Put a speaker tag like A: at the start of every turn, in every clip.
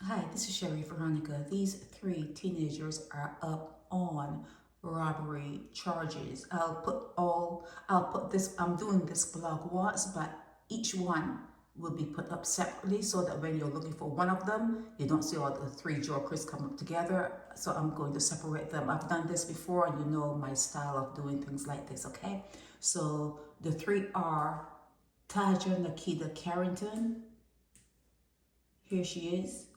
A: Hi, this is Sherry Veronica. These three teenagers are up on robbery charges. I'm doing this blog once, but each one will be put up separately so that when you're looking for one of them, you don't see all the three jokers come up together. So I'm going to separate them. I've done this before and you know my style of doing things like this, okay? So the three are Taja Nakita Carrington. Here she is.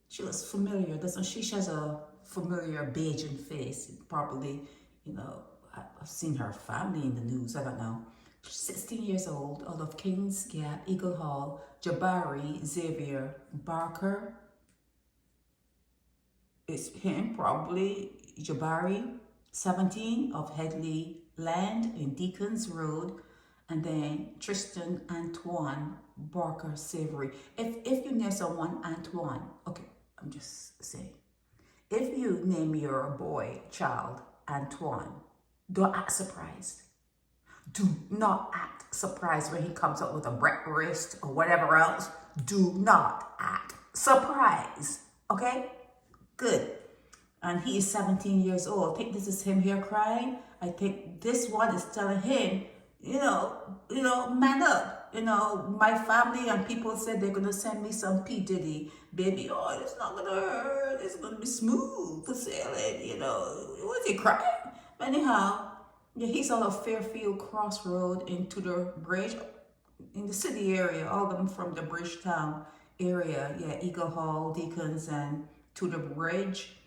A: She looks familiar, doesn't she? She has a familiar Bajan face. Probably, I've seen her family in the news. I don't know. She's 16 years old, out of Kings Gap, Eagle Hall, Jabari Xavier Barker. It's him, probably. Jabari, 17, of Headley Land in Deacons Road. And then Tristan Antoine Barker-Savoury. If you name someone Antoine, okay, I'm just saying. If you name your boy, child, Antoine, don't act surprised. Do not act surprised when he comes up with a breakfast or whatever else. Do not act surprised. Okay? Good. And he is 17 years old. I think this is him here crying. I think this one is telling him, man up. My family and people said they're gonna send me some P. Diddy. Baby, oh, it's not gonna hurt. It's gonna be smooth sailing, Was he crying? Anyhow, yeah, he's on a Fairfield Crossroad in Tudor Bridge, in the city area, all of them from the Bridgetown area. Yeah, Eagle Hall, Deacons, and Tudor Bridge,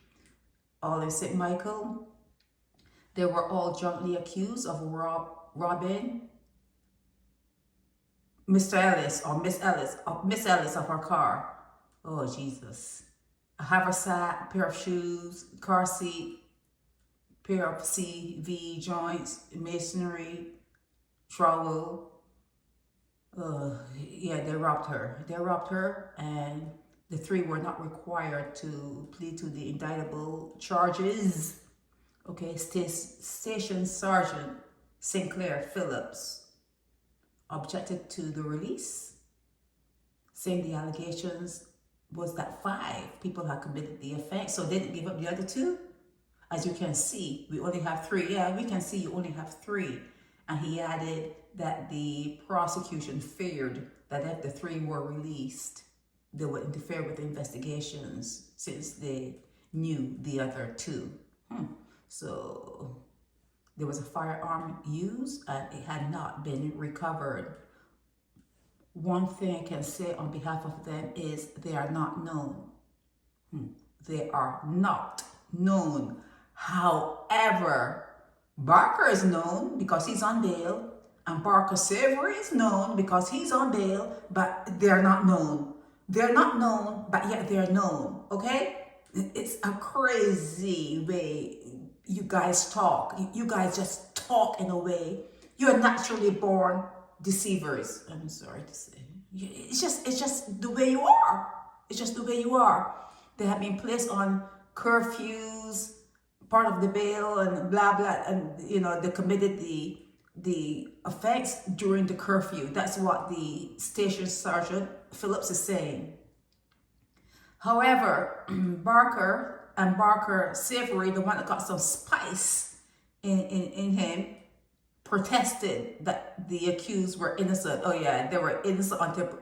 A: all in St. Michael. They were all jointly accused of robbing Mr. Ellis or Miss Ellis of her car. Oh, Jesus. A haversack, pair of shoes, car seat, pair of CV joints, masonry, trowel. Yeah, they robbed her. They robbed her, and the three were not required to plead to the indictable charges. Okay, Station Sergeant Sinclair Phillips objected to the release, saying the allegations was that 5 people had committed the offense, so they didn't give up the other 2. As you can see, we only have 3. Yeah, we can see you only have 3. And he added that the prosecution feared that if the 3 were released, they would interfere with the investigations since they knew the other 2. So there was a firearm used and it had not been recovered. One thing I can say on behalf of them is they are not known. They are not known. However, Barker is known because he's on bail, and Barker-Savoury is known because he's on bail, but they're not known. They're not known, but yet they're known, okay? It's a crazy way you guys talk. You guys just talk in a way. You're naturally born deceivers. I'm sorry to say. It's just the way you are. It's just the way you are. They have been placed on curfews, part of the bail, and blah blah, and they committed the offense during the curfew. That's what the station sergeant Phillips is saying. However, Barker and Barker-Savoury, the one that got some spice in him, protested that the accused were innocent. Oh yeah, they were innocent until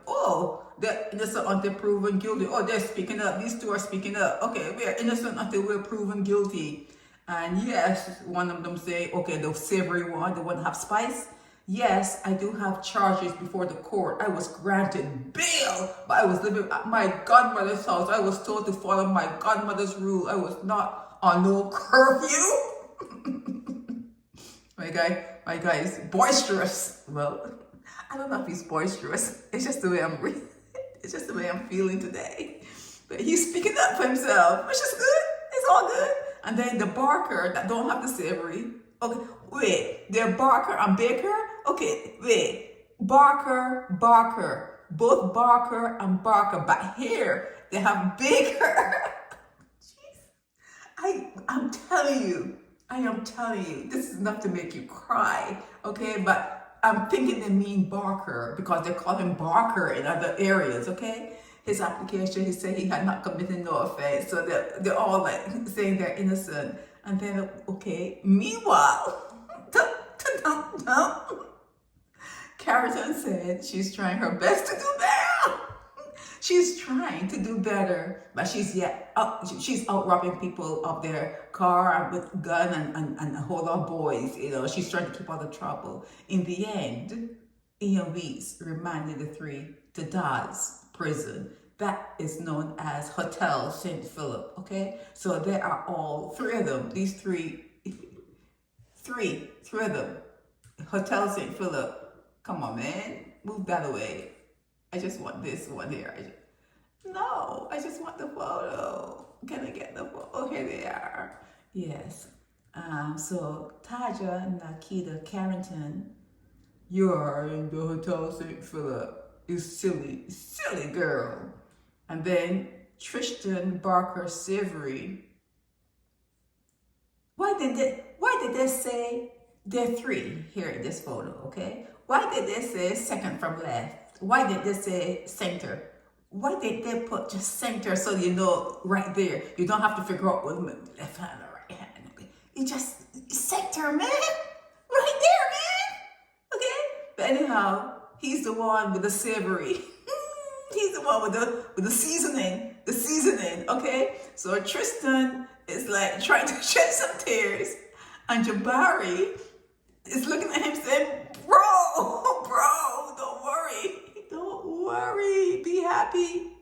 A: they're innocent until proven guilty. Oh, they're speaking up. These 2 are speaking up. Okay, we are innocent until we're proven guilty. And yes, one of them say, okay, the savory one, the one that have spice. Yes, I do have charges before the court. I was granted bail, but I was living at my godmother's house. I was told to follow my godmother's rule. I was not on no curfew. My guy is boisterous. Well, I don't know if he's boisterous. It's just the way it's just the way I'm feeling today. But he's speaking up for himself, which is good. It's all good. And then the Barker that don't have the savory. Okay, wait, they're Barker and Baker? Okay, wait. Barker. Both Barker and Barker. But here, they have Baker. Jeez. I'm telling you. I am telling you, this is enough to make you cry, okay? But I'm thinking they mean Barker because they call him Barker in other areas, okay? his application, he said he had not committed no offense. So they're all like saying they're innocent. And then, okay, meanwhile, Carrington said she's trying her best to do better. She's trying to do better, but she's out robbing people of their car with gun and a whole lot of boys. You know, she's trying to keep all the trouble. In the end, Ian Weeks remanded the three to Dodds prison. That is known as Hotel St. Philip, okay? So there are all three of them. These three of them. Hotel St. Philip. Come on, man. Move that away. I just want this one here. I just want the photo. Can I get the photo? Oh, here they are. Yes. So Taja Nakita Carrington, you're in the Hotel St. Philip. You silly girl. And then Tristan Barker-Savoury. Why did they say they're three here in this photo, okay? Why did they say second from left? Why did they say center? Why did they put just center so you know right there? You don't have to figure out what left hand or right hand. Okay? You just center, man. Right there, man. Okay? But anyhow, he's the one with the savory. He's the one with the seasoning. The seasoning, okay? So Tristan is like trying to shed some tears. And Jabari is looking at him saying, bro, don't worry, be happy.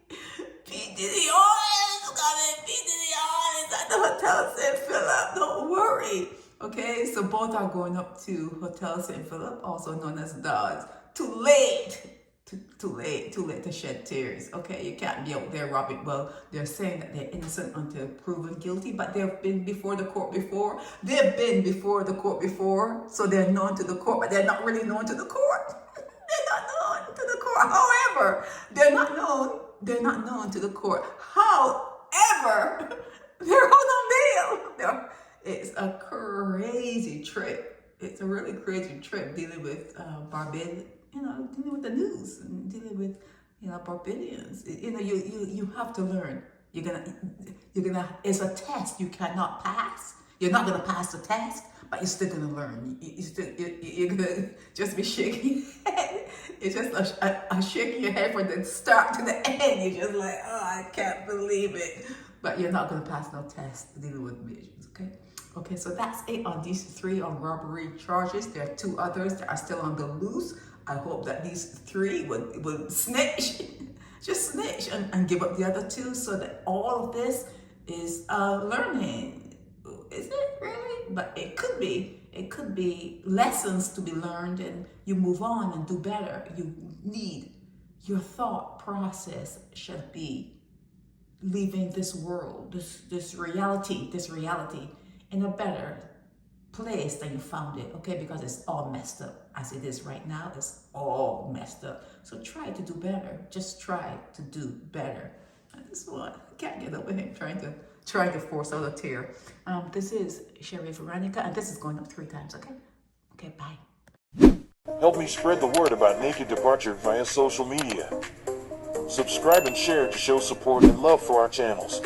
A: P. Diddy Oil is coming, P. Diddy Oil is at the Hotel St. Philip, don't worry. Okay, so both are going up to Hotel St. Philip, also known as Dodds. Too late to shed tears. Okay, you can't be out there robbing. Well, they're saying that they're innocent until proven guilty, but they've been before the court before. So they're known to the court, but they're not really known to the court. They're not known to the court. However, they're not known to the court. However, they're on bail. It's a crazy trip. It's a really crazy trip dealing with Barbados. Dealing with the news and dealing with, Barbadians. You have to learn. You're gonna. It's a test you cannot pass. You're not gonna pass the test, but you're still gonna learn. You're gonna just be shaking your head. It's just a shaking your head from the start to the end. You're just like, oh, I can't believe it. But you're not gonna pass no test dealing with visions. Okay, so that's it on these three on robbery charges. There are two others that are still on the loose. I hope that these three would snitch, just snitch and give up the other two so that all of this is learning. Is it really? But it could be lessons to be learned and you move on and do better. Your thought process should be leaving this world, this reality in a better place than you found it, okay? Because it's all messed up as it is right now. It's all messed up. So try to do better. Just try to do better. And this one, I can't get over him trying to force out a tear. This is Sherry Veronica, and this is going up 3 times, okay? Okay, bye.
B: Help me spread the word about Naked Departure via social media. Subscribe and share to show support and love for our channels.